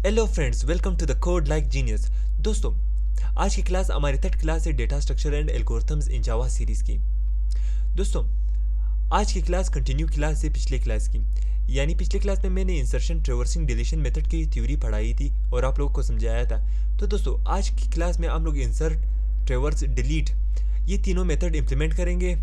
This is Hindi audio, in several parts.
Hello friends, welcome to the code like genius. दोस्तों, आज की क्लास हमारी थर्ड क्लास है data structure and algorithms in Java series की। दोस्तों, आज की क्लास कंटिन्यू क्लास है पिछले क्लास की। यानी पिछले क्लास में मैंने इंसर्शन ट्रैवर्सिंग डिलीशन मेथड की थ्योरी पढ़ाई थी और आप लोगों को समझाया था। तो दोस्तों, आज की क्लास में हम लोग इंसर्ट, ट्रैवर्स, डिलीट ये तीनों मेथड इम्प्लीमेंट करेंगे।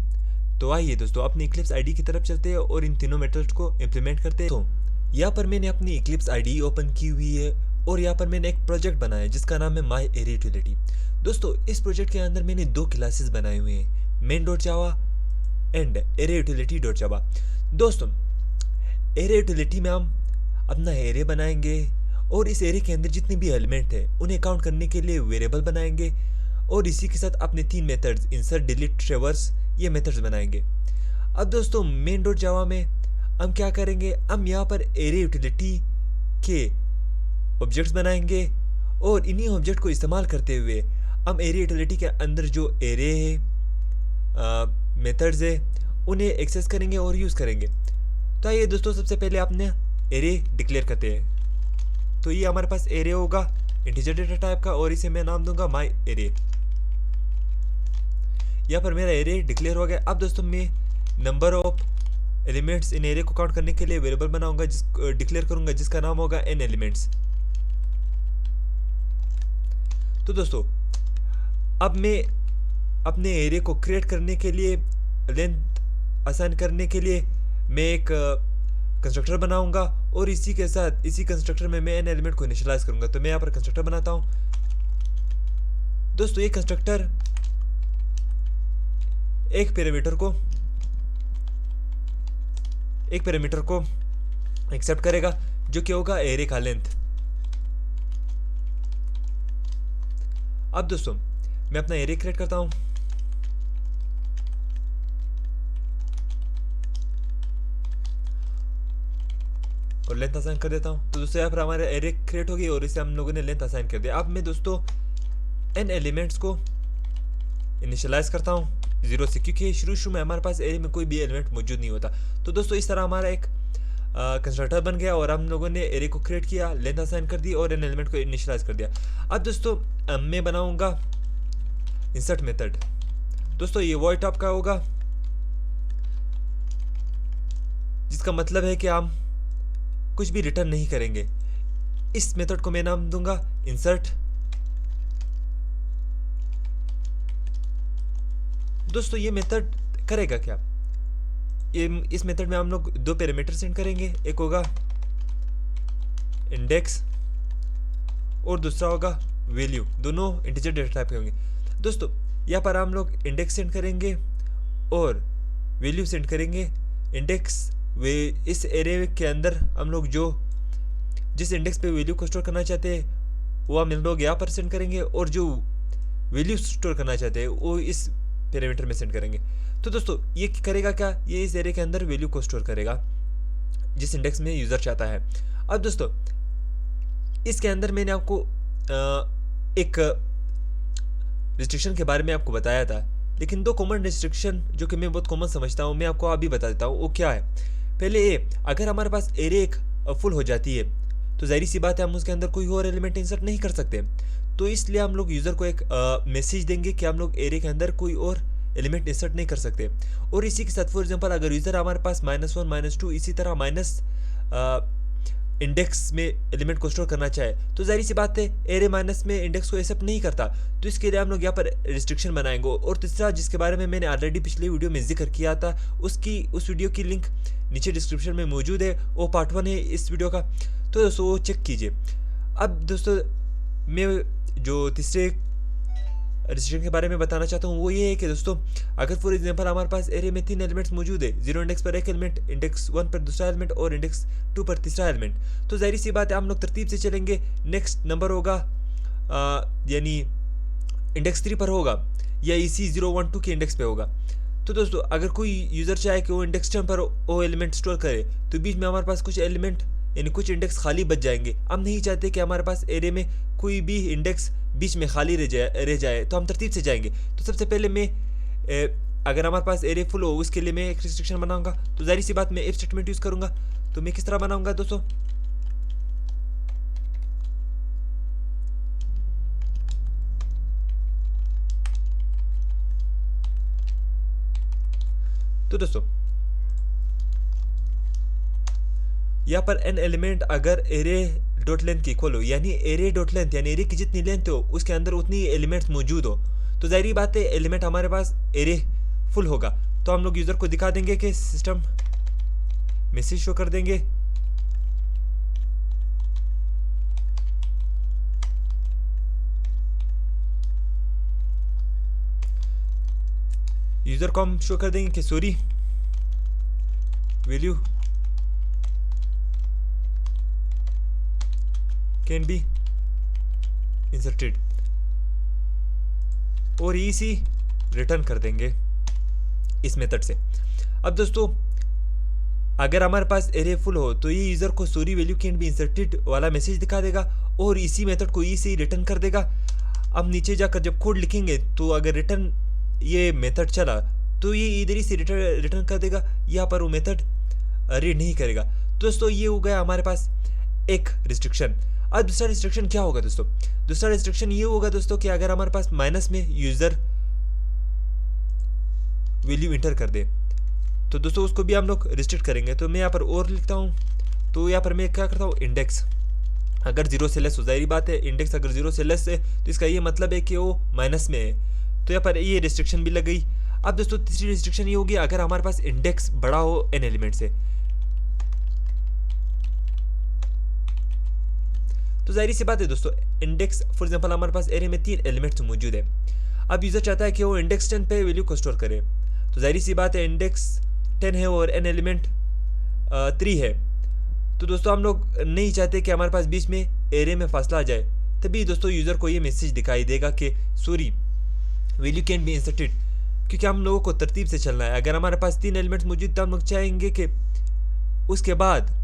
तो आइए दोस्तों, अपनी इक्लिप्स आईडी की तरफ चलते हैं और इन तीनों मेथड्स को इम्प्लीमेंट करते हैं। तो यहाँ पर मैंने अपनी इक्लिप्स आईडी ओपन की हुई है और यहाँ पर मैंने एक प्रोजेक्ट बनाया है जिसका नाम है माई एरे यूटिलिटी। दोस्तों, इस प्रोजेक्ट के अंदर मैंने दो क्लासेस बनाए हुए हैं, main dot Java and array utility dot जावा। दोस्तों, एरे यूटिलिटी में हम अपना एरे बनाएंगे और इस एरे के अंदर जितने भी एलिमेंट है उन्हें काउंट करने के लिए वेरिएबल बनाएंगे और इसी के साथ अपने तीन मेथड्स इंसर्ट, डिलीट, ट्रैवर्स ये मेथड्स बनाएंगे। अब दोस्तों, मेन डॉट जावा में हम क्या करेंगे, हम यहाँ पर एरे यूटिलिटी के ऑब्जेक्ट्स बनाएंगे और इन्हीं ऑब्जेक्ट को इस्तेमाल करते हुए हम एरे यूटिलिटी के अंदर जो एरे है, मेथड्स है, उन्हें एक्सेस करेंगे और यूज़ करेंगे। तो आइए दोस्तों, सबसे पहले आपने एरे डिक्लेयर करते हैं। तो ये हमारे पास एरे होगा इंटीजर डेटा टाइप का और इसे मैं नाम दूंगा माई एरे। यहाँ पर मेरा एरे डिक्लेयर हो गया। अब दोस्तों, मैं number of elements in array को काउंट करने के लिए वेरिएबल बनाऊंगा, डिक्लेयर करूंगा जिसका नाम होगा n एलिमेंट्स। तो दोस्तों, अब मैं अपने एरे को क्रिएट करने के लिए, लेंथ असाइन करने के लिए मैं एक कंस्ट्रक्टर बनाऊंगा और इसी के साथ इसी कंस्ट्रक्टर में मैं n एलिमेंट को इनिशियलाइज करूंगा। तो मैं यहाँ पर कंस्ट्रक्टर बनाता हूँ। दोस्तों, ये कंस्ट्रक्टर एक पैरामीटर को एक्सेप्ट करेगा जो कि होगा एरे का लेंथ। अब दोस्तों, मैं अपना एरे क्रिएट करता हूं और लेंथ असाइन कर देता हूं। तो दोस्तों, यहाँ पर हमारा एरे क्रिएट हो गई और इसे हम लोगों ने लेंथ असाइन कर दिया। अब मैं दोस्तों n एलिमेंट्स को इनिशियलाइज करता हूं 0 से, क्योंकि शुरू में हमारे पास एरे में कोई भी एलिमेंट मौजूद नहीं होता। तो दोस्तों, इस तरह हमारा एक कंस्ट्रक्टर बन गया और हम लोगों ने एरे को क्रिएट किया, लेंथ असाइन कर दी और एन एलिमेंट को इनिशियलाइज कर दिया। अब दोस्तों, मैं बनाऊंगा इंसर्ट मेथड। दोस्तों, ये वॉइड टॉप का होगा जिसका मतलब है कि हम कुछ भी रिटर्न नहीं करेंगे। इस मेथड को मैं नाम दूंगा इंसर्ट। दोस्तों, ये मेथड करेगा क्या, इस मेथड में हम लोग दो पैरामीटर सेंड करेंगे। एक होगा इंडेक्स और दूसरा होगा वैल्यू। दोनों इंटीजर डेटा टाइप के होंगे। दोस्तों, यहाँ पर हम लोग इंडेक्स सेंड करेंगे और वैल्यू सेंड करेंगे। इंडेक्स इस एरे के अंदर हम लोग जिस इंडेक्स पे वैल्यू को स्टोर करना चाहते हैं वो हम लोग यहाँ पर सेंड करेंगे और जो वैल्यू स्टोर करना चाहते हैं वो इस पैरामीटर में सेंड करेंगे। तो दोस्तों, ये करेगा क्या, ये इस एरे के अंदर वैल्यू को स्टोर करेगा जिस इंडेक्स में यूजर चाहता है। अब दोस्तों, इसके अंदर मैंने आपको एक रिस्ट्रिक्शन के बारे में आपको बताया था, लेकिन दो कॉमन रिस्ट्रिक्शन जो कि मैं बहुत कॉमन समझता हूँ मैं आपको अभी बता देता हूँ। वो क्या है, पहले ये, अगर हमारे पास एरे एक फुल हो जाती है तो जाहिर सी बात है हम उसके अंदर कोई और एलिमेंट इंसर्ट नहीं कर सकते। तो इसलिए हम लोग यूज़र को एक मैसेज देंगे कि हम लोग एरे के अंदर कोई और एलिमेंट इंसर्ट नहीं कर सकते। और इसी के साथ फॉर एग्जांपल, अगर यूज़र हमारे पास -1, -2 इसी तरह माइनस इंडेक्स में एलिमेंट को स्टोर करना चाहे तो जाहिर सी बात है एरे माइनस में इंडेक्स को एक्सेप्ट नहीं करता। तो इसके लिए हम लोग यहाँ पर रिस्ट्रिक्शन बनाएंगे। और तीसरा, जिसके बारे में मैंने ऑलरेडी पिछले वीडियो में जिक्र किया था, उस वीडियो की लिंक नीचे डिस्क्रिप्शन में मौजूद है। वो पार्ट 1 है इस वीडियो का, तो दोस्तों वो चेक कीजिए। अब दोस्तों, मैं जो तीसरे रिस्ट्रिक्शन के बारे में बताना चाहता हूँ वो ये है कि दोस्तों, अगर फॉर एग्जांपल हमारे पास एरे में 3 एलिमेंट्स मौजूद है, 0 इंडेक्स पर एक एलिमेंट, इंडेक्स 1 पर दूसरा एलिमेंट और इंडेक्स 2 पर तीसरा एलिमेंट, तो जाहिर सी बात है हम लोग तरतीब से चलेंगे। नेक्स्ट नंबर होगा यानी इंडेक्स 3 पर होगा या इसी 0, 1, 2 के इंडेक्स पे होगा। तो दोस्तों, अगर कोई यूज़र चाहे कि वो इंडेक्स 10 पर वो एलिमेंट स्टोर करे तो बीच में हमारे पास कुछ एलिमेंट यानी कुछ इंडेक्स खाली बच जाएंगे। हम नहीं चाहते कि हमारे पास एरे में कोई भी इंडेक्स बीच में खाली रह जाए, तो हम तरतीब से जाएंगे। तो सबसे पहले मैं अगर हमारे पास एरे फुल हो उसके लिए मैं एक रिस्ट्रिक्शन बनाऊंगा। तो जाहिर सी बात मैं इफ स्टेटमेंट यूज़ करूंगा। तो मैं किस तरह बनाऊंगा दोस्तों, तो दोस्तों यहाँ पर n एलिमेंट अगर एरे डॉट लेंथ की इक्वल हो, यानी एरे डॉट लेंथ यानी एरे की जितनी लेंथ हो उसके अंदर उतनी एलिमेंट्स मौजूद हो, तो जाहिर बात है एलिमेंट हमारे पास एरे फुल होगा। तो हम लोग यूजर को दिखा देंगे कि सिस्टम मैसेज शो कर देंगे यूजर को हम शो कर देंगे कि sorry value can be inserted और इसी रिटर्न कर देंगे इस मेथड से। अब दोस्तों अगर हमारे पास एरे फुल हो तो ये यूजर को sorry value can be inserted वाला मैसेज दिखा देगा और इसी मेथड को इसी रिटर्न कर देगा। अब नीचे जाकर जब कोड लिखेंगे तो अगर रिटर्न ये मेथड चला तो ये इधर ही से रिटर्न कर देगा, यहाँ पर वो मेथड रीड नहीं करेगा। दोस्तों ये हो गया हमारे पास एक रिस्ट्रिक्शन। अब दूसरा रिस्ट्रिक्शन क्या होगा दोस्तों? दूसरा रिस्ट्रिक्शन ये होगा दोस्तों कि अगर हमारे पास माइनस में यूजर वैल्यू इंटर कर दे तो दोस्तों उसको भी हम लोग रिस्ट्रिक्ट करेंगे। तो मैं यहाँ पर और लिखता हूँ, तो यहाँ पर मैं क्या करता हूँ, इंडेक्स अगर 0 से लेस हो, जाहिर बात है इंडेक्स अगर 0 से लेस है तो इसका ये मतलब है कि वो माइनस में है, तो यहाँ पर ये रिस्ट्रिक्शन भी लग गई। अब दोस्तों तीसरी रिस्ट्रिक्शन ये होगी अगर हमारे पास इंडेक्स बड़ा हो n एलिमेंट से, तो जाहिर सी बात है दोस्तों इंडेक्स फॉर एग्जांपल हमारे पास एरे में 3 एलिमेंट्स मौजूद है। अब यूजर चाहता है कि वो इंडेक्स 10 पे वैल्यू को स्टोर करे, तो जाहिर सी बात है इंडेक्स 10 है और n एलिमेंट 3 है, तो दोस्तों हम लोग नहीं चाहते कि हमारे पास बीच में एरे में फासला आ जाए। तभी दोस्तों यूजर को ये मैसेज दिखाई देगा कि sorry value can be inserted, क्योंकि हम लोगों को तरतीब से चलना है। अगर हमारे पास 3 एलिमेंट्स मौजूद तो हम लोग चाहेंगे कि उसके बाद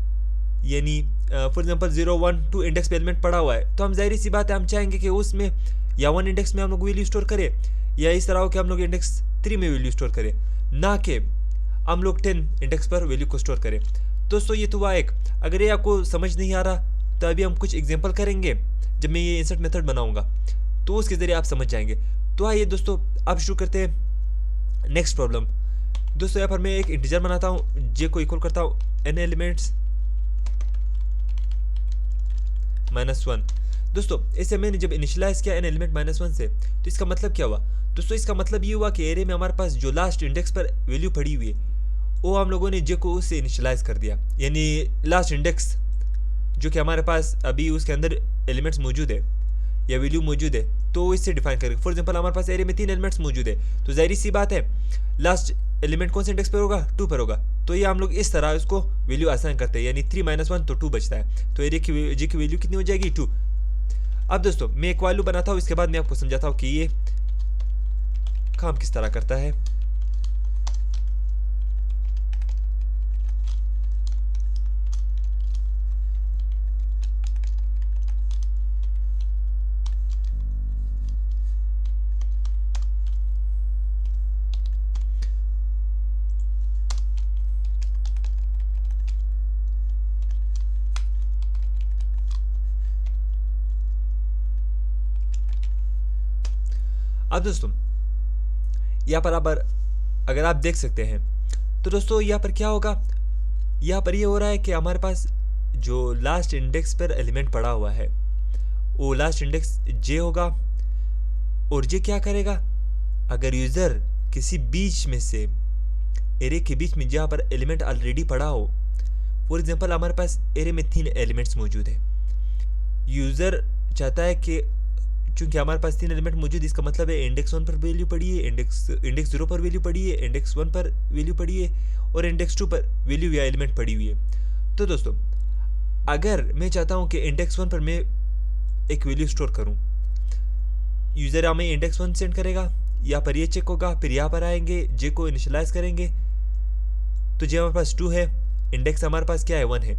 यानी फॉर एग्जांपल 0 1 2 इंडेक्स पे एलिमेंट पड़ा हुआ है तो हम जाहिर सी बात है हम चाहेंगे कि उसमें या 1 इंडेक्स में हम लोग वैल्यू स्टोर करें या इस तरह हो कि हम लोग इंडेक्स 3 में वैल्यू स्टोर करें, ना कि हम लोग 10 इंडेक्स पर वैल्यू को स्टोर करें। दोस्तों ये तो हुआ एक। अगर ये आपको समझ नहीं आ रहा तो अभी हम कुछ एग्जाम्पल करेंगे जब मैं ये इंसर्ट मेथड बनाऊंगा तो उसके ज़रिए आप समझ जाएंगे। तो आइए दोस्तों अब शुरू करते हैं नेक्स्ट प्रॉब्लम। दोस्तों यहाँ पर मैं एक इंटीजर बनाता हूँ, जे को इक्वल करता हूँ n एलिमेंट्स -1। दोस्तों इसे मैंने जब इनिशियलाइज किया n एलिमेंट -1 से तो इसका मतलब क्या हुआ दोस्तों? इसका मतलब ये हुआ कि एरे में हमारे पास जो लास्ट इंडेक्स पर वैल्यू पड़ी हुई है वो हम लोगों ने जे को उससे इनिशियलाइज कर दिया, यानी लास्ट इंडेक्स जो कि हमारे पास अभी उसके अंदर एलिमेंट्स मौजूद है या वैल्यू मौजूद है तो इससे डिफाइन करेंगे। फॉर एग्जांपल हमारे पास एरे में 3 एलिमेंट्स मौजूद है तो जाहिर सी बात है लास्ट एलिमेंट कौन से इंडेक्स पर होगा? 2 पर होगा, तो ये हम लोग इस तरह उसको वैल्यू असाइन करते हैं, यानी 3 - 1 तो 2 बचता है, तो एरे की जे की वैल्यू कितनी हो जाएगी? 2। अब दोस्तों मैं एक वैल्यू बनाता हूँ, इसके बाद मैं आपको समझाता हूँ कि ये काम किस तरह करता है। अब दोस्तों यहाँ पर अगर आप देख सकते हैं तो दोस्तों यहाँ पर क्या होगा, यहाँ पर ये हो रहा है कि हमारे पास जो लास्ट इंडेक्स पर एलिमेंट पड़ा हुआ है वो लास्ट इंडेक्स जे होगा और जे क्या करेगा, अगर यूज़र किसी बीच में से एरे के बीच में जहाँ पर एलिमेंट ऑलरेडी पड़ा हो, फॉर एग्जांपल हमारे पास एरे में 3 एलिमेंट्स मौजूद है, यूज़र चाहता है कि चूंकि हमारे पास 3 एलिमेंट मौजूद, इसका मतलब है इंडेक्स 1 पर वैल्यू पड़ी है, इंडेक्स 0 पर वैल्यू पड़ी है, इंडेक्स 1 पर वैल्यू पड़ी है और इंडेक्स 2 पर वैल्यू या एलिमेंट पड़ी हुई है। तो दोस्तों अगर मैं चाहता हूं कि इंडेक्स 1 पर मैं एक वैल्यू स्टोर करूं, यूज़र हमें इंडेक्स 1 सेंड करेगा, यहाँ पर ये चेक होगा, फिर यहाँ पर आएंगे जे को इनिशियलाइज करेंगे तो जे हमारे पास 2 है, इंडेक्स हमारे पास क्या है 1 है।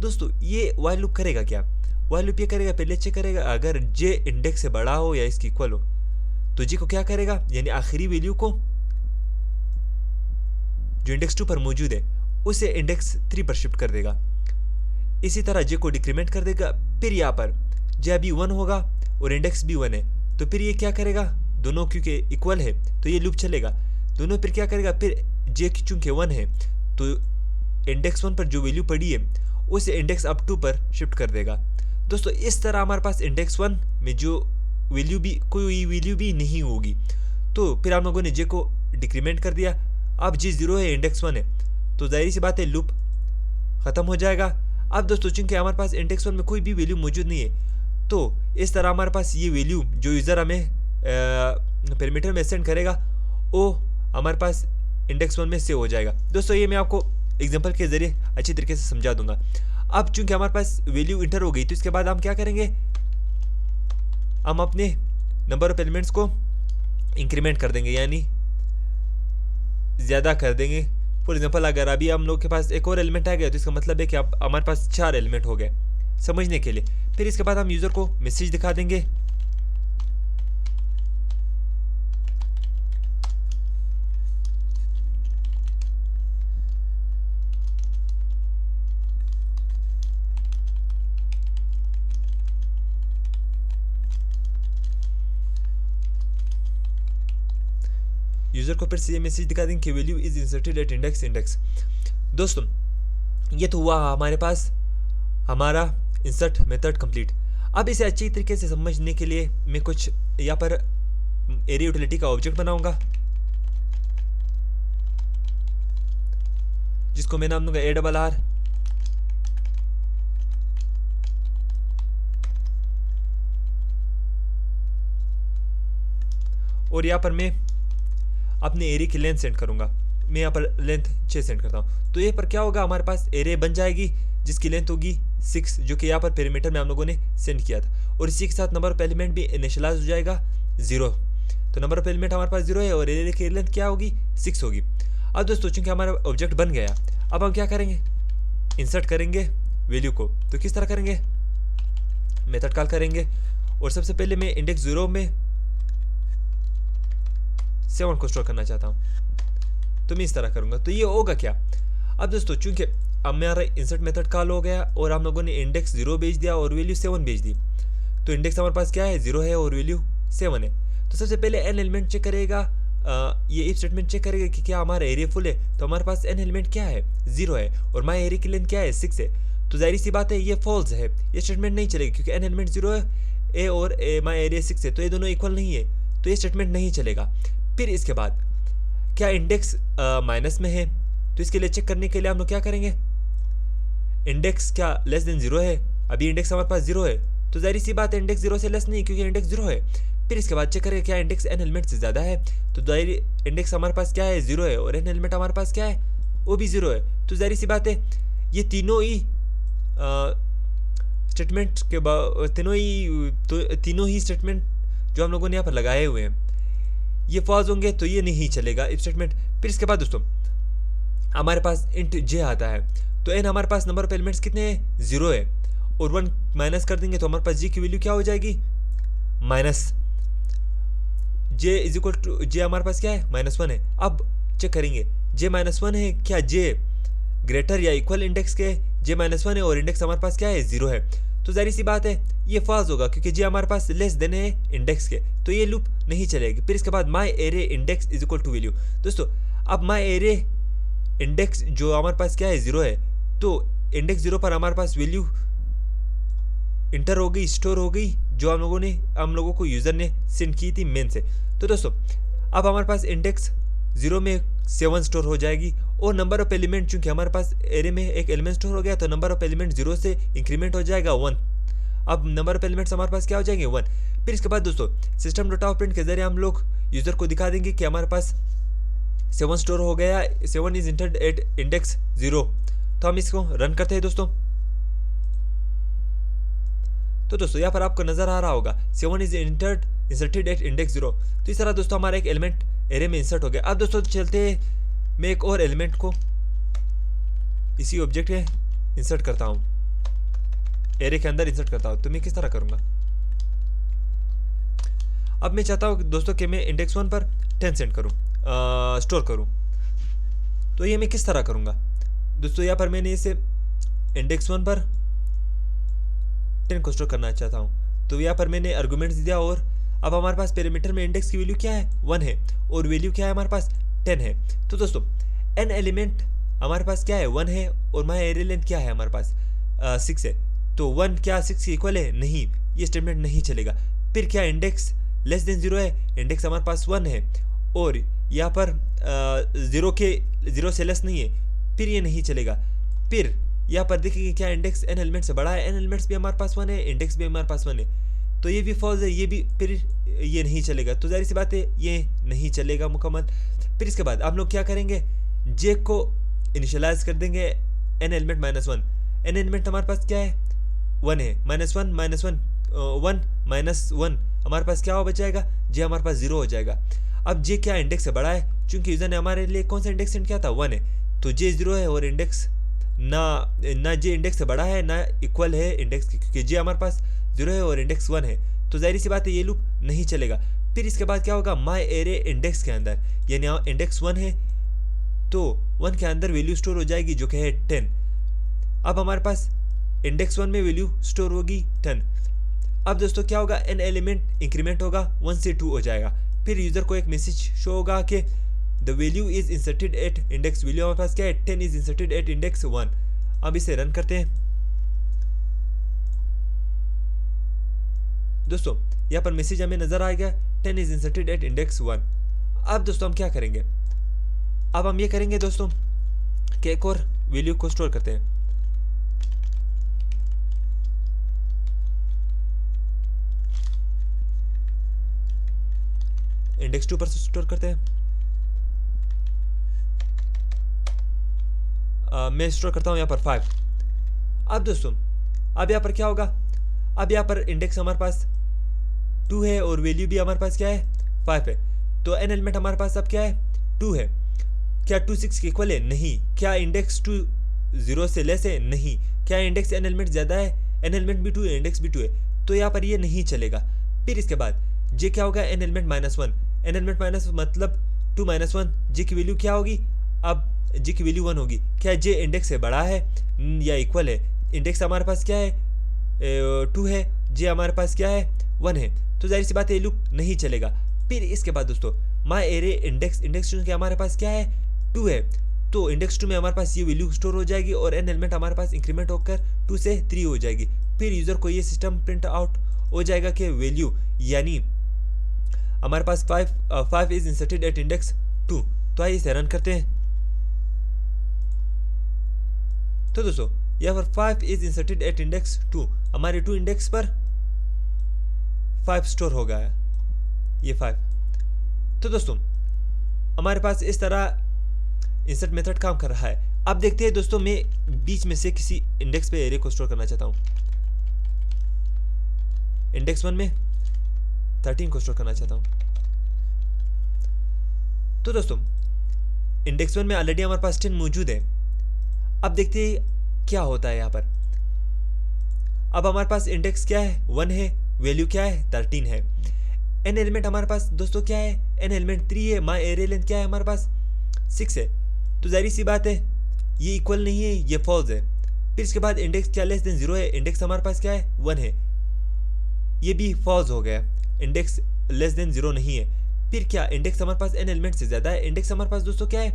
दोस्तों ये व्हाइल लूप करेगा क्या? व्हाइल लूप ये करेगा, पहले चेक करेगा अगर जे इंडेक्स से बड़ा हो या इसकी इक्वल हो तो जे को क्या करेगा, यानी आखिरी वैल्यू को जो इंडेक्स 2 पर मौजूद है उसे इंडेक्स 3 पर शिफ्ट कर देगा। इसी तरह जे को डिक्रीमेंट कर देगा, फिर यहाँ पर जे अभी 1 होगा और इंडेक्स भी 1 है तो फिर ये क्या करेगा, दोनों क्योंकि इक्वल है तो ये लूप चलेगा, दोनों फिर क्या करेगा, फिर जे चूंकि 1 है तो इंडेक्स 1 पर जो वैल्यू पड़ी है उसे इंडेक्स अप 2 पर शिफ्ट कर देगा। दोस्तों इस तरह हमारे पास इंडेक्स 1 में जो वैल्यू भी कोई वैल्यू भी नहीं होगी, तो फिर हम लोगों ने जे को डिक्रीमेंट कर दिया। अब जे 0 है, इंडेक्स 1 है, तो जाहिर सी बात है लूप ख़त्म हो जाएगा। अब दोस्तों चूंकि हमारे पास इंडेक्स 1 में कोई भी वैल्यू मौजूद नहीं है, तो इस तरह हमारे पास ये वैल्यू जो यूज़र हमें पैरामीटर में सेंड करेगा वो हमारे पास इंडेक्स 1 में सेव हो जाएगा। दोस्तों ये मैं आपको एग्जांपल के ज़रिए अच्छी तरीके से समझा दूंगा। अब चूंकि हमारे पास वैल्यू इंटर हो गई, तो इसके बाद हम क्या करेंगे, हम अपने नंबर ऑफ एलिमेंट्स को इंक्रीमेंट कर देंगे, यानी ज़्यादा कर देंगे। फॉर एग्जांपल अगर अभी हम लोग के पास एक और एलिमेंट आ गया, तो इसका मतलब है कि अब हमारे पास 4 एलिमेंट हो गए समझने के लिए। फिर इसके बाद हम यूज़र को मैसेज दिखा देंगे। यूज़र को फिर से ये मैसेज दिखा देंगे कि value is inserted at index. दोस्तों ये तो हुआ हमारे पास हमारा इंसर्ट मेथड कंप्लीट। अब इसे अच्छी तरीके से समझने के लिए मैं कुछ यहाँ पर एरे यूटिलिटी का ऑब्जेक्ट बनाऊंगा, जिसको मैं नाम दूंगा ARR। और यहाँ पर मैं अपने एरे की लेंथ सेंड करूंगा। मैं यहाँ पर लेंथ 6 सेंड करता हूँ। तो ये पर क्या होगा, हमारे पास एरे बन जाएगी जिसकी लेंथ होगी 6, जो कि यहाँ पर पैरामीटर में हम लोगों ने सेंड किया था। और इसी के साथ नंबर ऑफ एलिमेंट भी इनिशियलाइज हो जाएगा 0। तो नंबर ऑफ एलिमेंट हमारे पास 0 है और एरे की लेंथ क्या होगी, 6 होगी। अब दोस्तों चूंकि हमारा ऑब्जेक्ट बन गया, अब हम क्या करेंगे, इंसर्ट करेंगे वैल्यू को। तो किस तरह करेंगे, मेथड कॉल करेंगे और सबसे पहले मैं इंडेक्स 0 में 7 को स्टोर करना चाहता हूं, तो मैं इस तरह करूंगा। तो ये होगा क्या, अब दोस्तों चूंकि अब मेरा इंसर्ट मेथड कॉल हो गया और हम लोगों ने इंडेक्स 0 भेज दिया और वैल्यू 7 भेज दी, तो इंडेक्स हमारे पास क्या है, 0 है और वैल्यू 7 है। तो सबसे पहले एन एलिमेंट चेक करेगा, ये इफ स्टेटमेंट चेक करेगा कि क्या हमारा एरिया फुल है। तो हमारे पास एन एलिमेंट क्या है, 0 है और माई एरिया की लेंथ क्या है, 6 है। तो जाहिर सी बात है ये फॉल्स है, ये स्टेटमेंट नहीं चलेगा क्योंकि एन एलिमेंट 0 है, ए और माई एरिया 6 है, तो ये दोनों इक्वल नहीं है, तो ये स्टेटमेंट नहीं चलेगा। फिर इसके बाद क्या इंडेक्स माइनस में है, तो इसके लिए चेक करने के लिए हम लोग क्या करेंगे, इंडेक्स क्या लेस देन 0 है। अभी इंडेक्स हमारे पास 0 है, तो जाहिर सी बात है इंडेक्स 0 से लेस नहीं क्योंकि इंडेक्स 0 है। फिर इसके बाद चेक करेंगे क्या इंडेक्स एन एलिमेंट से ज़्यादा है, तो जाहिर इंडेक्स हमारे पास क्या है, 0 है और एन एलिमेंट हमारे पास क्या है, वो भी 0 है। तो जाहिर सी बात है ये तीनों ही स्टेटमेंट के तीनों ही स्टेटमेंट जो हम लोगों ने यहाँ पर लगाए हुए हैं ये फॉल्स होंगे, तो ये नहीं चलेगा इफ स्टेटमेंट। फिर इसके बाद दोस्तों हमारे पास इंट जे आता है, तो एन हमारे पास नंबर ऑफ एलिमेंट्स कितने हैं, 0 है और 1 माइनस कर देंगे तो हमारे पास जे की वैल्यू क्या हो जाएगी, minus J is equal to J हमारे पास क्या है, -1 है। अब चेक करेंगे जे -1 है, क्या जे ग्रेटर या इक्वल इंडेक्स के, जे -1 है और इंडेक्स हमारे पास क्या है, 0 है। तो जाहिर सी बात है ये फॉल्स होगा क्योंकि जे हमारे पास लेस देन है इंडेक्स के, तो ये लूप नहीं चलेगी। फिर इसके बाद my array index is equal to value. दोस्तों अब माई एरे इंडेक्स जो हमारे पास क्या है, 0 है, तो इंडेक्स 0 पर हमारे पास वैल्यू इंटर हो गई, स्टोर हो गई, जो हम लोगों को यूज़र ने सेंड की थी मेन से। तो दोस्तों अब हमारे पास इंडेक्स 0 में 7 स्टोर हो जाएगी और नंबर ऑफ एलिमेंट चूंकि हमारे पास एरे में एक एलिमेंट स्टोर हो गया, तो नंबर ऑफ एलिमेंट 0 से इंक्रीमेंट हो जाएगा 1। अब नंबर ऑफ एलिमेंट्स हमारे पास क्या हो जाएंगे, 1। फिर इसके बाद दोस्तों सिस्टम डॉट आउट प्रिंट के जरिए हम लोग यूज़र को दिखा देंगे कि हमारे पास 7 स्टोर हो गया, 7 इज इंटर्ड एट इंडेक्स 0। तो हम इसको रन करते हैं दोस्तों। तो दोस्तों यहाँ पर आपको नजर आ रहा होगा 7 इज इंसर्टेड एट इंडेक्स 0। तो इस तरह दोस्तों हमारा एक एलिमेंट एरे में इंसर्ट हो गया। अब दोस्तों चलते हैं, मैं एक और एलिमेंट को इसी ऑब्जेक्ट में इंसर्ट करता हूँ, एरे के अंदर इंसर्ट करता हूँ। तो मैं किस तरह करूँगा, अब मैं चाहता हूँ दोस्तों कि मैं इंडेक्स 1 पर 10 सेंड करूँ, स्टोर करूँ। तो ये मैं किस तरह करूँगा दोस्तों, यहाँ पर मैंने इसे इंडेक्स 1 पर 10 को स्टोर करना चाहता हूँ, तो यहाँ पर मैंने आर्गुमेंट्स दिया और अब हमारे पास पैरामीटर में इंडेक्स की वैल्यू क्या है, 1 है और वैल्यू क्या है हमारे पास, 10 है। तो दोस्तों एन एलिमेंट हमारे पास क्या है 1 है और माई एरे लेंथ क्या है हमारे पास 6 है, तो 1 क्या 6 के इक्वल है? नहीं, ये स्टेटमेंट नहीं चलेगा। फिर क्या इंडेक्स लेस देन 0 है, इंडेक्स हमारे पास 1 है और यहाँ पर 0 से लेस नहीं है, फिर ये नहीं चलेगा। फिर यहाँ पर देखिए क्या इंडेक्स n एलिमेंट से बड़ा है, n एलिमेंट्स भी हमारे पास 1 है, इंडेक्स भी हमारे पास 1 है, तो ये भी फॉल्स है, ये भी, फिर ये नहीं चलेगा। तो जाहिर सी बात है ये नहीं चलेगा मुकम्मल। फिर इसके बाद आप लोग क्या करेंगे, जे को इनिशियलाइज कर देंगे n एलिमेंट -1। n एलिमेंट हमारे पास क्या है 1 है, -1 1 -1 हमारे पास क्या हो बचाएगा, जे हमारे पास 0 हो जाएगा। अब जे क्या इंडेक्स से बड़ा है, चूंकि यूजर ने हमारे लिए कौन सा इंडेक्स सेंड किया था 1 है, तो जे 0 है और इंडेक्स ना जे इंडेक्स से बड़ा है ना इक्वल है इंडेक्स, क्योंकि जे हमारे पास 0 है और इंडेक्स 1 है, तो जाहिर सी बात है ये लूप नहीं चलेगा। फिर इसके बाद क्या होगा, माई एरे इंडेक्स के अंदर, यानी इंडेक्स 1 है तो 1 के अंदर वैल्यू स्टोर हो जाएगी जो कि है 10। अब हमारे पास इंडेक्स 1 में वैल्यू स्टोर होगी 10। अब दोस्तों क्या होगा, n एलिमेंट इंक्रीमेंट होगा 1 से 2 हो जाएगा। फिर यूजर को एक मैसेज शो होगा कि the value is inserted at index, value हमारे पास क्या है 10 इज इंसर्टेड एट इंडेक्स 1। अब इसे रन करते हैं दोस्तों, यहाँ पर मैसेज हमें नजर आ गया 10 इज इंसर्टेड एट इंडेक्स 1। अब दोस्तों हम क्या करेंगे, अब हम ये करेंगे दोस्तों कि एक और वैल्यू को स्टोर करते हैं। इंडेक्स 2 पर स्टोर करते हैं। मैं स्टोर करता हूं यहाँ पर 5। अब दोस्तों अब यहाँ पर क्या होगा, अब यहाँ पर इंडेक्स हमारे पास 2 है और वैल्यू भी हमारे पास क्या है 5 है, तो n एलिमेंट हमारे पास अब क्या है 2 है। क्या 2 6 के इक्वल है? नहीं। क्या इंडेक्स 2 0 से लेस है? नहीं। क्या इंडेक्स n एलिमेंट ज्यादा है? n एलिमेंट भी 2 है, इंडेक्स भी 2 है, तो यहाँ पर ये नहीं चलेगा। फिर इसके बाद जे क्या होगा, n element -1, n element minus मतलब 2 - 1, जे की वैल्यू क्या होगी, अब जे की वैल्यू 1 होगी। क्या जे इंडेक्स से बड़ा है या इक्वल है? इंडेक्स हमारे पास क्या है 2 है, जे हमारे पास क्या है 1 है, तो जाहिर सी बात है ये लूप नहीं चलेगा। फिर इसके बाद दोस्तों माई एरे इंडेक्स, इंडेक्स के हमारे पास क्या है 2 है, तो इंडेक्स 2 में हमारे पास ये वैल्यू स्टोर हो जाएगी और n एलिमेंट हमारे पास इंक्रीमेंट होकर 2 से 3 हो जाएगी। फिर यूजर को ये सिस्टम प्रिंट आउट हो जाएगा कि वैल्यू, यानी हमारे पास 5 इज इंसर्टेड एट इंडेक्स 2। तो आइए इसे रन करते हैं। तो दोस्तों यहाँ पर 5 इज इंसर्टेड एट इंडेक्स 2, हमारे 2 इंडेक्स पर 5 स्टोर हो गया, ये 5। तो दोस्तों हमारे पास इस तरह इंसर्ट मेथड काम कर रहा है। अब देखते हैं दोस्तों, मैं बीच में से किसी इंडेक्स पे एरे को स्टोर करना चाहता हूं। इंडेक्स 1 में 13 को स्टोर करना चाहता हूं। तो दोस्तों इंडेक्स 1 में ऑलरेडी हमारे पास 10 मौजूद है। अब देखते हैं क्या होता है यहाँ पर। अब हमारे पास इंडेक्स क्या है 1 है, वैल्यू क्या है 13 है। n एलिमेंट हमारे पास दोस्तों क्या है, n एलिमेंट 3 है, माई एरे लेंथ क्या है हमारे पास 6 है, तो जाहिर सी बात है ये इक्वल नहीं है, ये फॉल्स है। फिर इसके बाद इंडेक्स क्या लेस देन 0 है, इंडेक्स हमारे पास क्या है 1 है, ये भी फॉल्स हो गया, इंडेक्स लेस देन 0 नहीं है। फिर क्या इंडेक्स हमारे पास n एलिमेंट से ज्यादा है, इंडेक्स हमारे पास दोस्तों क्या है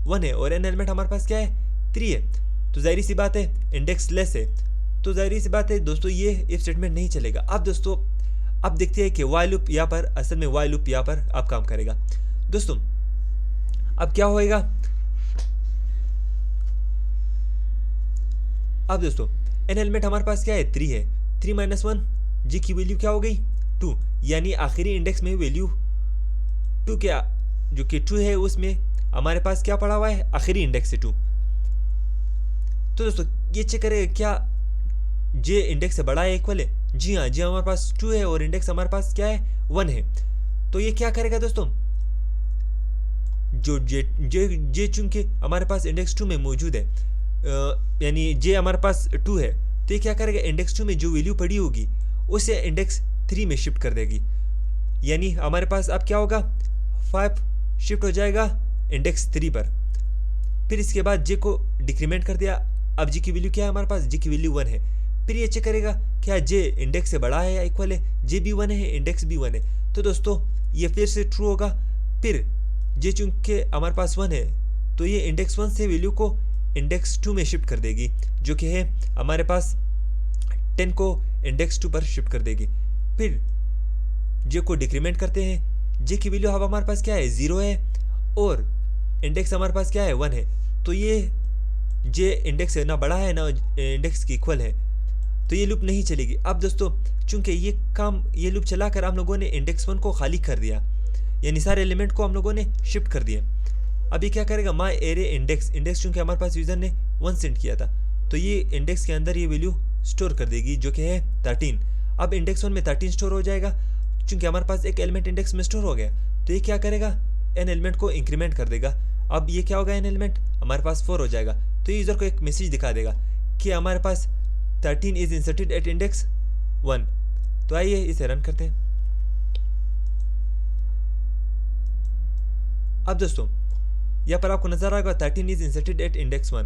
1 है और n एलिमेंट हमारे पास क्या है 3 है, तो जाहिर सी बात है इंडेक्स लेस है, तो जाहिर सी बात है दोस्तों ये इफ स्टेटमेंट नहीं चलेगा। अब दोस्तों अब देखते हैं कि वाइल लूप यहाँ पर, असल में वाइल लूप यहाँ पर अब काम करेगा। दोस्तों अब क्या होएगा, अब दोस्तों n एलिमेंट हमारे पास क्या है 3 है, 3 - 1, जी की वैल्यू क्या हो गई 2, यानी आखिरी इंडेक्स में वैल्यू 2 क्या जो कि 2 है उसमें हमारे पास क्या पड़ा हुआ है आखिरी इंडेक्स से 2। तो दोस्तों ये चेक करें क्या जे इंडेक्स से बड़ा है इक्वल है, जी हाँ, जी हमारे पास 2 है और इंडेक्स हमारे पास क्या है 1 है, तो ये क्या करेगा दोस्तों, जो जे चूंकि हमारे पास इंडेक्स 2 में मौजूद है, यानी जे हमारे पास 2 है, तो ये क्या करेगा इंडेक्स 2 में जो वैल्यू पड़ी होगी उसे इंडेक्स 3 में शिफ्ट कर देगी, यानी हमारे पास अब क्या होगा 5 शिफ्ट हो जाएगा इंडेक्स 3 पर। फिर इसके बाद जे को डिक्रीमेंट कर दिया, अब जी की वैल्यू क्या है हमारे पास, जी की वैल्यू 1 है। फिर ये चेक करेगा क्या जे इंडेक्स से बड़ा है या इक्वल है, जे भी 1 है, इंडेक्स भी 1 है, तो दोस्तों ये फिर से ट्रू होगा। फिर जे चूंकि हमारे पास 1 है तो ये इंडेक्स 1 से वैल्यू को इंडेक्स 2 में शिफ्ट कर देगी, जो कि है हमारे पास 10 को इंडेक्स 2 पर शिफ्ट कर देगी। फिर जे को डिक्रीमेंट करते हैं, जे की वैल्यू अब हमारे पास क्या है 0 है और इंडेक्स हमारे पास क्या है 1 है। तो ये जे इंडेक्स है ना बड़ा है ना इंडेक्स की इक्वल है, तो ये लूप नहीं चलेगी। अब दोस्तों चूंकि ये लूप चलाकर हम लोगों ने इंडेक्स 1 को खाली कर दिया, यानी सारे एलिमेंट को हम लोगों ने शिफ्ट कर दिया। अब ये क्या करेगा, माई एरे इंडेक्स चूंकि हमारे पास यूजर ने 1 सेंड किया था, तो ये इंडेक्स के अंदर ये वैल्यू स्टोर कर देगी, जो कि है 13। अब इंडेक्स 1 में 13 स्टोर हो जाएगा। चूंकि हमारे पास एक एलिमेंट इंडेक्स में स्टोर हो गया, तो ये क्या करेगा, एन एलिमेंट को इंक्रीमेंट कर देगा। अब ये क्या होगा, एन एलिमेंट हमारे पास 4 हो जाएगा। तो ये यूजर को एक मैसेज दिखा देगा कि हमारे पास 13 इज इंसर्टेड एट इंडेक्स 1। तो आइए इसे रन करते हैं। अब दोस्तों यहाँ पर आपको नजर आएगा 13 इज इंसर्टेड एट इंडेक्स 1।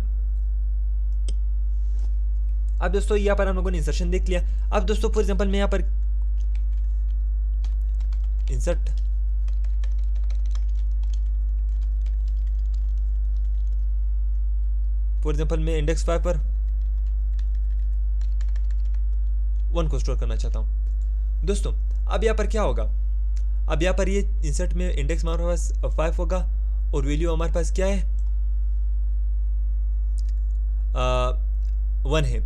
अब दोस्तों यहाँ पर हम लोगों ने इंसर्शन देख लिया। अब दोस्तों फॉर एग्जांपल मैं यहाँ पर इंसर्ट फॉर एग्जांपल मैं इंडेक्स 5 पर 1 को स्टोर करना चाहता हूं। दोस्तों अब यहाँ पर क्या होगा, अब यहाँ पर ये इंसर्ट में इंडेक्स हमारे पास 5 होगा और वैल्यू हमारे पास क्या है 1 है।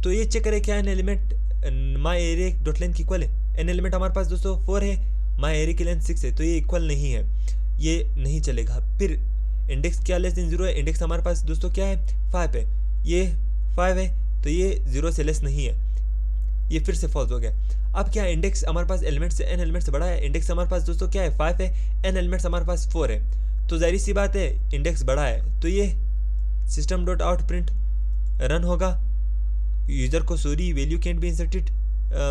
तो ये चेक करें क्या an element my array dot length equal है। एन एलिमेंट हमारे पास दोस्तों 4 है, माई एरे की लेंथ 6 है, तो ये इक्वल नहीं है, ये नहीं चलेगा। फिर इंडेक्स क्या लेस देन 0 है, इंडेक्स हमारे पास दोस्तों क्या है 5 है, ये 5 है, तो ये 0 से लेस नहीं है, ये फिर से फॉल्स हो गया। अब क्या इंडेक्स हमारे पास एलिमेंट से एन एलिमेंट से बड़ा है, इंडेक्स हमारे पास दोस्तों क्या है 5 है, एन एलिमेंट्स हमारे पास 4 है, तो जाहिर सी बात है इंडेक्स बड़ा है। तो ये system dot out print run होगा, यूजर को sorry value cantt be inserted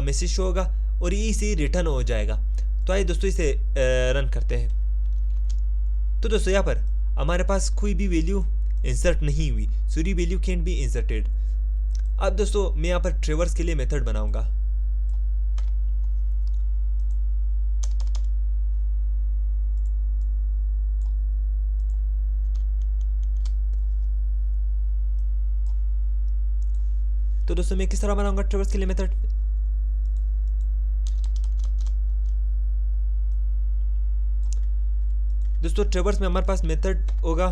message show होगा और ये इसी रिटर्न हो जाएगा। तो आइए दोस्तों इसे रन करते हैं। तो दोस्तों यहाँ पर हमारे पास कोई भी वैल्यू इंसर्ट नहीं हुई, sorry value cantt be inserted. अब दोस्तों मैं यहाँ पर ट्रेवर्स के लिए मेथड बनाऊंगा। तो दोस्तों मैं किस तरह बनाऊंगा ट्रेवर्स के लिए मेथड, दोस्तों ट्रेवर्स में हमारे पास मेथड होगा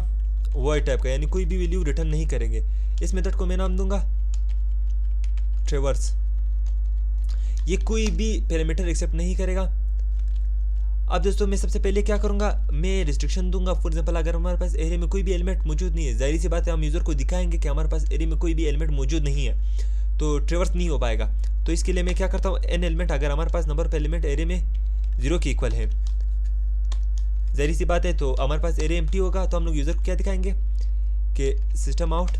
वॉइड टाइप का, यानी कोई भी वैल्यू रिटर्न नहीं करेंगे। इस मेथड को मैं नाम दूंगा ट्रेवर्स। ये कोई भी पैरामीटर एक्सेप्ट नहीं करेगा। अब दोस्तों मैं सबसे पहले क्या करूंगा, मैं रिस्ट्रिक्शन दूंगा। फॉर एग्जांपल अगर हमारे पास एरे में कोई भी एलिमेंट मौजूद नहीं है, जाहिर सी बात है हम यूजर को दिखाएंगे कि हमारे पास एरे में कोई भी एलिमेंट मौजूद नहीं है, तो ट्रेवर्स नहीं हो पाएगा। तो इसके लिए मैं क्या करता हूँ, एन एलिमेंट अगर हमारे पास नंबर ऑफ एलिमेंट एरे में 0 के इक्वल है, जाहिर सी बात है तो हमारे पास एरे एम्प्टी होगा, तो हम लोग यूजर को क्या दिखाएंगे कि system out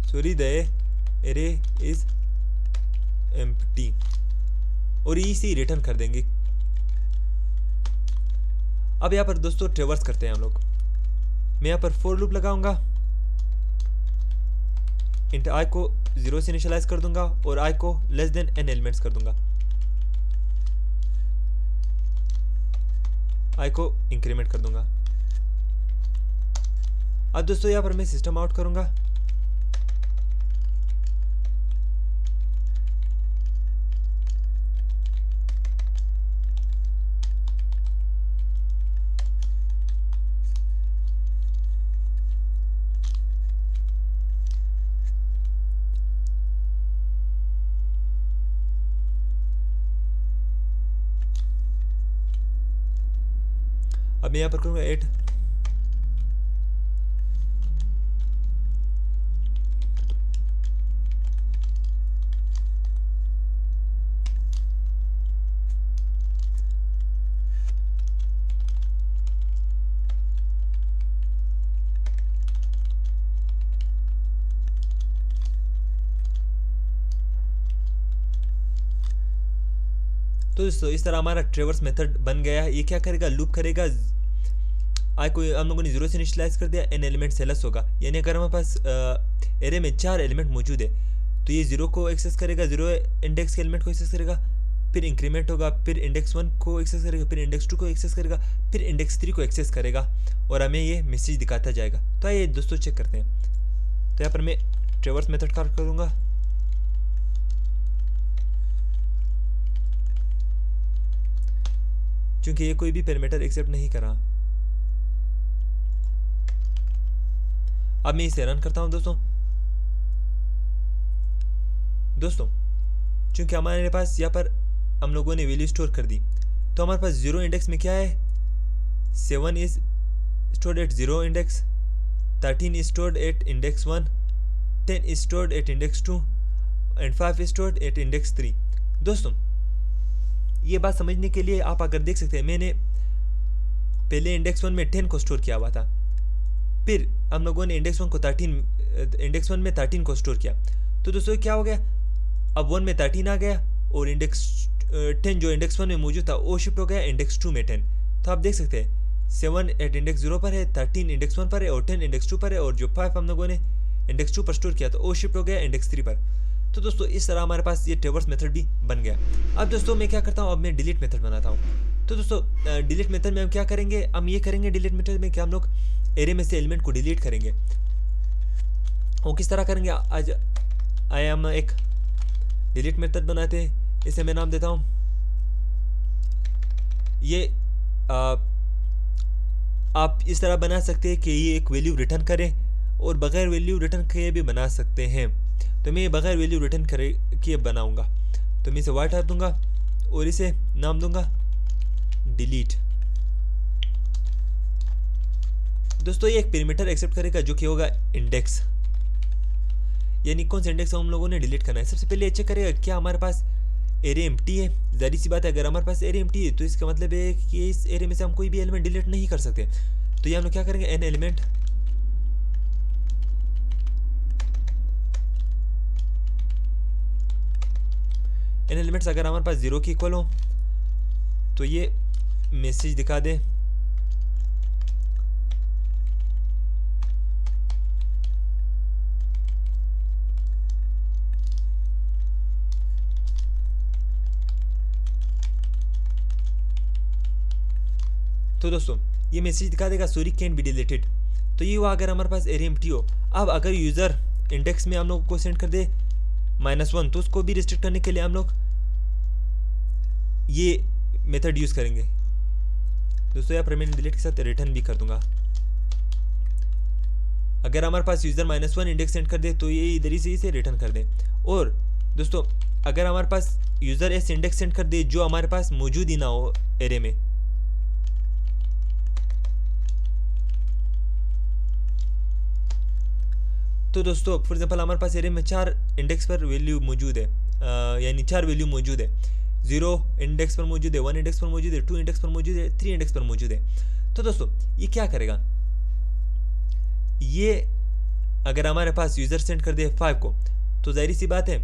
sorry the array is empty और इसी रिटर्न कर देंगे। अब यहाँ पर दोस्तों ट्रेवर्स करते हैं हम लोग। मैं यहाँ पर फॉर लूप लगाऊंगा, इंट आई को 0 से इनिशियलाइज कर दूंगा और आई को लेस देन n एलिमेंट्स कर दूंगा, आई को इंक्रीमेंट कर दूंगा। अब दोस्तों यहाँ पर मैं सिस्टम आउट करूंगा, अब मैं यहाँ पर करूँगा 8 तो दोस्तों इस तरह हमारा ट्रेवर्स मेथड बन गया है। ये क्या करेगा, लूप करेगा, आई को हम लोगों ने 0 से इनिशियलाइज कर दिया, एन एलिमेंट से लेस होगा, यानी अगर हमारे पास एरे में 4 एलिमेंट मौजूद है तो ये 0 को एक्सेस करेगा, 0 इंडेक्स के एलिमेंट को एक्सेस करेगा, फिर इंक्रीमेंट होगा, फिर इंडेक्स 1 को एक्सेस करेगा, फिर इंडेक्स 2 को एक्सेस करेगा, फिर इंडेक्स 3 को एक्सेस करेगा और हमें ये मैसेज दिखाता जाएगा। तो आइए दोस्तों चेक करते हैं। तो यहाँ पर मैं ट्रैवर्स मेथड कॉल करूँगा, क्योंकि ये कोई भी पैरामीटर एक्सेप्ट नहीं कर रहा। अब मैं इसे रन करता हूँ दोस्तों चूंकि हमारे पास यहाँ पर हम लोगों ने वैल्यू स्टोर कर दी, तो हमारे पास 0 इंडेक्स में क्या है, 7 is stored at 0 index, 13 is stored at index 1, 10 is stored at index 2 and 5 is stored at index 3। दोस्तों ये बात समझने के लिए आप अगर देख सकते हैं, मैंने पहले इंडेक्स 1 में 10 को स्टोर किया हुआ था, फिर हम लोगों ने इंडेक्स 1 में 13 को स्टोर किया। तो दोस्तों क्या हो गया, अब 1 में 13 आ गया और इंडेक्स 10 जो इंडेक्स 1 में मौजूद था वो शिफ्ट हो गया इंडेक्स 2 में 10। तो आप देख सकते हैं 7 एट इंडेक्स 0 पर है, 13 इंडेक्स 1 पर है और 10 इंडेक्स 2 पर है, और जो 5 हम लोगों ने इंडेक्स 2 पर स्टोर किया तो वो शिफ्ट हो गया इंडेक्स 3 पर। तो दोस्तों इस तरह हमारे पास ये ट्रैवर्स मेथड भी बन गया। अब दोस्तों मैं क्या करता हूँ, अब मैं डिलीट मेथड बनाता हूँ। तो दोस्तों डिलीट मेथड में हम क्या करेंगे, हम ये करेंगे डिलीट मेथड में कि हम लोग एरे में से एलिमेंट को डिलीट करेंगे। वो किस तरह करेंगे, आज आया हम एक डिलीट मेथड बनाते हैं, इसे मैं नाम देता हूँ ये आप इस तरह बना सकते हैं कि ये एक वैल्यू रिटर्न करें और बगैर वैल्यू रिटर्न किए भी बना सकते हैं। तो मैं बगैर वैल्यू रिटर्न किए बनाऊंगा, तो मैं इसे वाई टाइप दूंगा और इसे नाम दूंगा डिलीट। दोस्तों ये एक पैरामीटर एक्सेप्ट करेगा जो कि होगा इंडेक्स, यानी कौन सा इंडेक्स हम लोगों ने डिलीट करना है। सबसे पहले चेक करेगा क्या हमारे पास एरे एम्प्टी है। जाहिर सी बात है, अगर हमारे पास एरे एम्प्टी है तो इसका मतलब है कि इस एरे में से हम कोई भी एलिमेंट डिलीट नहीं कर सकते। तो ये हम लोग क्या करेंगे, एन एलिमेंट एलिमेंट्स अगर हमारे पास 0 की इक्वल हो तो ये मैसेज दिखा दे तो दोस्तों ये मैसेज दिखा देगा सॉरी कैन बी डिलीटेड। तो ये हुआ अगर हमारे पास एरे एम्प्टी हो। अब अगर यूज़र इंडेक्स में हम लोग को सेंड कर दे -1 तो उसको भी रिस्ट्रिक्ट करने के लिए हम लोग ये मेथड यूज़ करेंगे। दोस्तों यहाँ पर मैंने डिलीट के साथ रिटर्न भी कर दूंगा। अगर हमारे पास यूज़र -1 इंडेक्स सेंड कर दे तो ये इधर ही से इसे रिटर्न कर दे। और दोस्तों अगर हमारे पास यूज़र ऐसे इंडेक्स सेंड कर दे जो हमारे पास मौजूद ही ना हो एरे में, तो दोस्तों फॉर एग्जांपल हमारे पास एरे में 4 इंडेक्स पर वैल्यू मौजूद है, यानी 4 वैल्यू मौजूद है। 0 इंडेक्स पर मौजूद है, 1 इंडेक्स पर मौजूद है, 2 इंडेक्स पर मौजूद है, 3 इंडेक्स पर मौजूद है। तो दोस्तों ये क्या करेगा, ये अगर हमारे पास यूज़र सेंड कर दे 5 को तो जाहिर सी बात है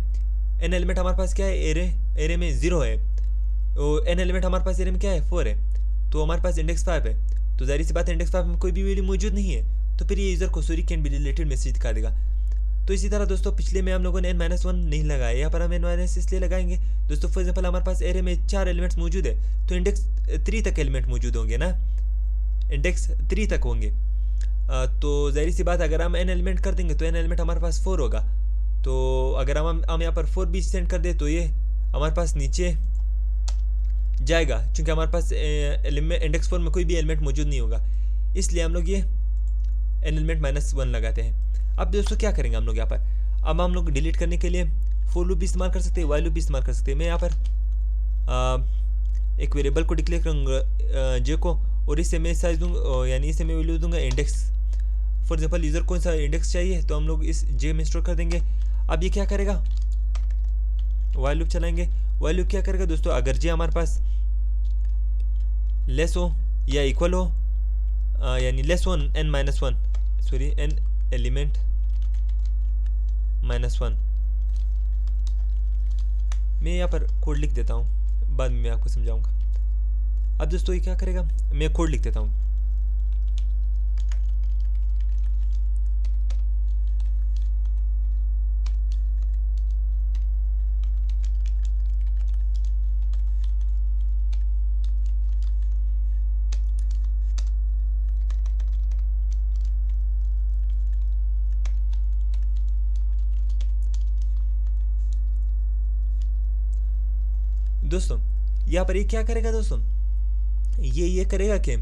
एन एलिमेंट हमारे पास क्या है, एरे में 0 है और एन एलिमेंट हमारे पास एरे में क्या है 4 है, तो हमारे पास इंडेक्स 5 है। तो जाहिर सी बात है इंडेक्स 5 में कोई भी वैल्यू मौजूद नहीं है, तो फिर ये यूज़र को sorry can be deleted message दिखा देगा। तो इसी तरह दोस्तों पिछले में हम लोगों ने n-1 नहीं लगाया, यहाँ पर हम n- इसलिए लगाएंगे दोस्तों फॉर एग्जांपल हमारे पास एरे में 4 एलिमेंट्स मौजूद है तो इंडेक्स 3 तक एलिमेंट मौजूद होंगे ना, इंडेक्स 3 तक होंगे। तो जाहिर सी बात अगर हम n एलिमेंट कर देंगे तो n एलिमेंट हमारे पास 4 होगा। तो अगर हम यहाँ पर 4 भी सेंड कर दे तो ये हमारे पास नीचे जाएगा, क्योंकि हमारे पास इंडेक्स 4 में कोई भी एलिमेंट मौजूद नहीं होगा, इसलिए हम लोग ये n एलिमेंट -1 लगाते हैं। अब दोस्तों क्या करेंगे हम लोग यहाँ पर, अब हम लोग डिलीट करने के लिए फॉर लूप भी इस्तेमाल कर सकते हैं, वाइल लूप भी इस्तेमाल कर सकते हैं। मैं यहाँ पर एक वेरिएबल को डिक्लेयर करूँगा जे को, और इससे मैं साइज दूँगा, यानी इससे मैं वैल्यू दूंगा इंडेक्स। फॉर एग्जांपल यूज़र कौन सा इंडेक्स चाहिए तो हम लोग इस जे में स्टोर कर देंगे। अब ये क्या करेगा, वाइल लूप चलाएंगे। वाइल लूप क्या करेगा दोस्तों, अगर जे हमारे पास लेस हो या इक्वल हो, यानी लेस हो n-1 सॉरी n एलिमेंट -1, मैं यहाँ पर कोड लिख देता हूँ, बाद में मैं आपको समझाऊंगा। अब दोस्तों ये क्या करेगा, मैं कोड लिख देता हूँ। दोस्तों यहाँ पर ये क्या करेगा दोस्तों, ये करेगा कि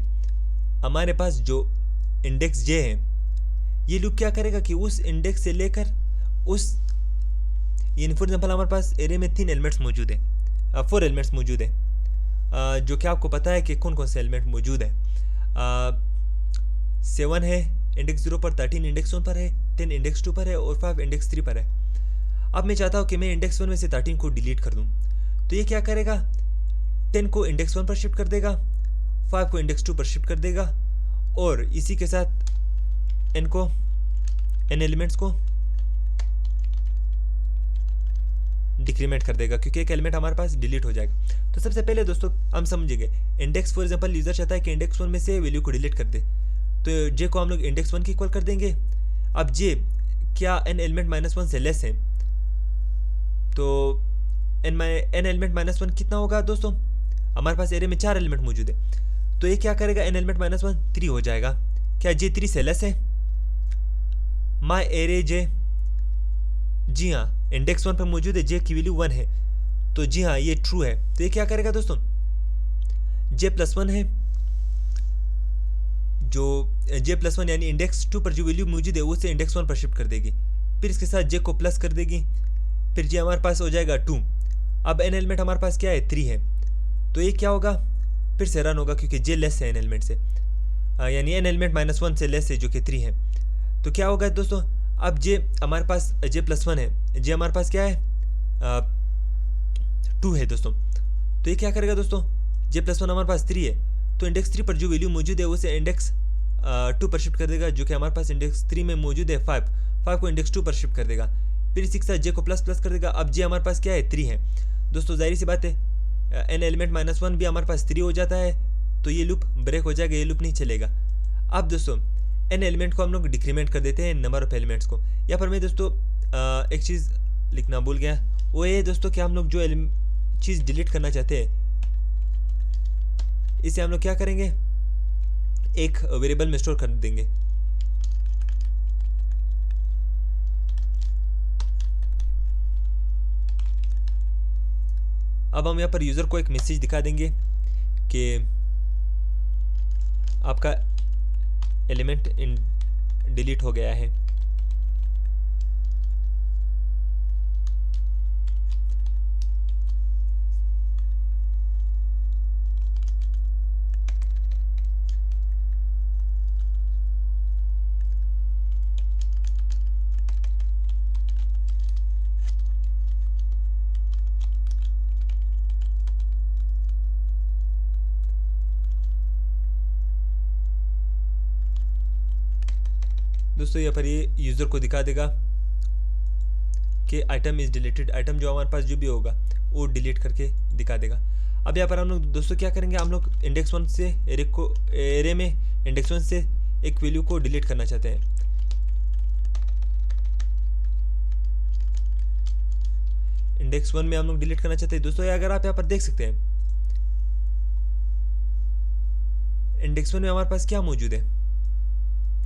हमारे पास जो इंडेक्स जे है, ये लूप क्या करेगा कि उस इंडेक्स से लेकर उस, यानी फॉर एग्जाम्पल हमारे पास एरे में 3 एलिमेंट्स मौजूद है, 4 एलिमेंट्स मौजूद है, जो कि आपको पता है कि कौन कौन से एलिमेंट मौजूद है। 7 है इंडेक्स 0 पर, 13 इंडेक्स 1 पर है, 10 इंडेक्स 2 पर है और 5 इंडेक्स 3 पर है। अब मैं चाहता हूँ कि मैं इंडेक्स 1 में से 13 को डिलीट कर दूँ, तो ये क्या करेगा, 10 को इंडेक्स 1 पर शिफ्ट कर देगा, 5 को इंडेक्स 2 पर शिफ्ट कर देगा और इसी के साथ n एलिमेंट्स को डिक्रीमेंट कर देगा, क्योंकि एक एलिमेंट हमारे पास डिलीट हो जाएगा। तो सबसे पहले दोस्तों हम समझेंगे, इंडेक्स फॉर एग्जांपल यूजर चाहता है कि इंडेक्स 1 में से वैल्यू को डिलीट कर दे, तो जे को हम लोग इंडेक्स 1 की इक्वल कर देंगे। अब जे क्या n एलिमेंट -1 से लेस है, तो n एलिमेंट -1 कितना होगा दोस्तों, हमारे पास एरे में 4 एलिमेंट मौजूद है, तो ये क्या करेगा, n एलिमेंट -1 3 हो जाएगा। क्या जे 3 से लेस है, माई एरे जे, जी हाँ इंडेक्स 1 पर मौजूद है, जे की वैल्यू 1 है, तो जी हाँ ये ट्रू है। तो ये क्या करेगा दोस्तों, j+1 है, जो j+1 यानी इंडेक्स 2 पर जो वैल्यू मौजूद है उसे इंडेक्स 1 पर शिफ्ट कर देगी, फिर इसके साथ j को प्लस कर देगी, फिर j हमारे पास हो जाएगा 2। अब n एलिमेंट हमारे पास क्या है, 3 है, तो ये क्या होगा, फिर से रन होगा क्योंकि j लेस है n एलिमेंट से, यानी n एलिमेंट -1 से लेस है जो कि 3 है। तो क्या होगा दोस्तों, अब j हमारे पास j+1 है, j हमारे पास क्या है 2 है दोस्तों, तो ये क्या करेगा दोस्तों, j+1 हमारे पास 3 है, तो इंडेक्स 3 पर जो वैल्यू मौजूद है उसे इंडेक्स 2 पर शिफ्ट कर देगा, जो कि हमारे पास इंडेक्स 3 में मौजूद है 5 को इंडेक्स 2 पर शिफ्ट कर देगा, फिर इसी के साथ j को प्लस कर देगा। अब j हमारे पास क्या है 3 है दोस्तों, जाहिर सी बात है n एलिमेंट -1 भी हमारे पास 3 हो जाता है, तो ये लूप ब्रेक हो जाएगा, ये लूप नहीं चलेगा। अब दोस्तों n एलिमेंट को हम लोग डिक्रीमेंट कर देते हैं नंबर ऑफ एलिमेंट्स को। यहाँ पर मैं दोस्तों एक चीज़ लिखना भूल गया, वो ये दोस्तों कि हम लोग जो चीज़ डिलीट करना चाहते हैं, इसे हम लोग क्या करेंगे, एक वेरिएबल में स्टोर कर देंगे। अब हम यहाँ पर यूज़र को एक मैसेज दिखा देंगे कि आपका एलिमेंट डिलीट हो गया है। दोस्तों यहाँ पर ये यूज़र को दिखा देगा कि आइटम इज़ डिलीटेड, आइटम जो हमारे पास जो भी होगा वो डिलीट करके दिखा देगा। अब यहाँ पर हम लोग दोस्तों क्या करेंगे, हम लोग इंडेक्स 1 से एरे में इंडेक्स 1 से एक वैल्यू को डिलीट करना चाहते हैं। इंडेक्स 1 में हम लोग डिलीट करना चाहते हैं दोस्तों, अगर आप यहाँ पर देख सकते हैं इंडेक्स 1 में हमारे पास क्या मौजूद है,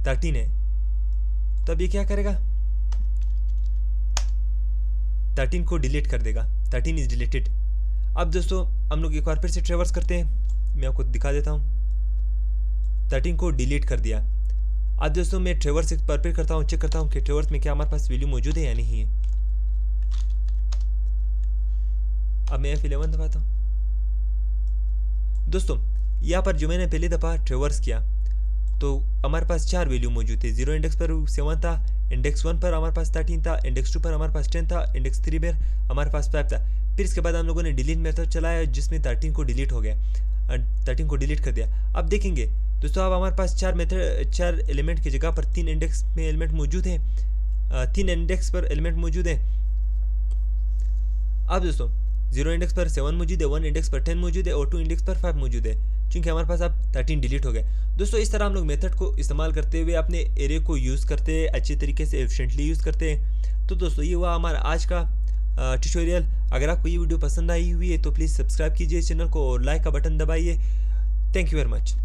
13 है, तो अब ये क्या करेगा, 13 को डिलीट कर देगा, 13 इज डिलीटेड। अब दोस्तों हम लोग एक बार फिर से ट्रेवर्स करते हैं, मैं आपको दिखा देता हूँ, 13 को डिलीट कर दिया। अब दोस्तों मैं ट्रेवर्स एक बार फिर करता हूँ, चेक करता हूँ कि ट्रेवर्स में क्या हमारे पास वैल्यू मौजूद है या नहीं है। अब मैं F11 दबाता हूँ दोस्तों, यहाँ पर जो मैंने पहली दफ़ा ट्रेवर्स किया तो हमारे पास 4 वैल्यू मौजूद थे। 0 इंडेक्स पर 7 था, इंडेक्स 1 पर हमारे पास 13 था, इंडेक्स 2 पर हमारे पास 10 था, इंडेक्स 3 पर हमारे पास 5 था। फिर इसके बाद हम लोगों ने डिलीट मेथड चलाया जिसमें 13 को डिलीट हो गया, 13 को डिलीट कर दिया। अब देखेंगे दोस्तों, अब हमारे पास 4 एलिमेंट की जगह पर 3 इंडेक्स में एलिमेंट मौजूद है, 3 इंडेक्स पर एलिमेंट मौजूद है। अब दोस्तों 0 इंडेक्स पर 7 मौजूद है, 1 इंडेक्स पर 10 मौजूद है और 2 इंडेक्स पर 5 मौजूद है, क्योंकि हमारे पास अब 13 डिलीट हो गए। दोस्तों इस तरह हम लोग मेथड को इस्तेमाल करते हुए अपने एरे को यूज़ करते हैं, अच्छे तरीके से एफिशिएंटली यूज़ करते हैं। तो दोस्तों ये हुआ हमारा आज का ट्यूटोरियल। अगर आपको ये वीडियो पसंद आई हुई है तो प्लीज़ सब्सक्राइब कीजिए चैनल को और लाइक का बटन दबाइए। Thank you very much.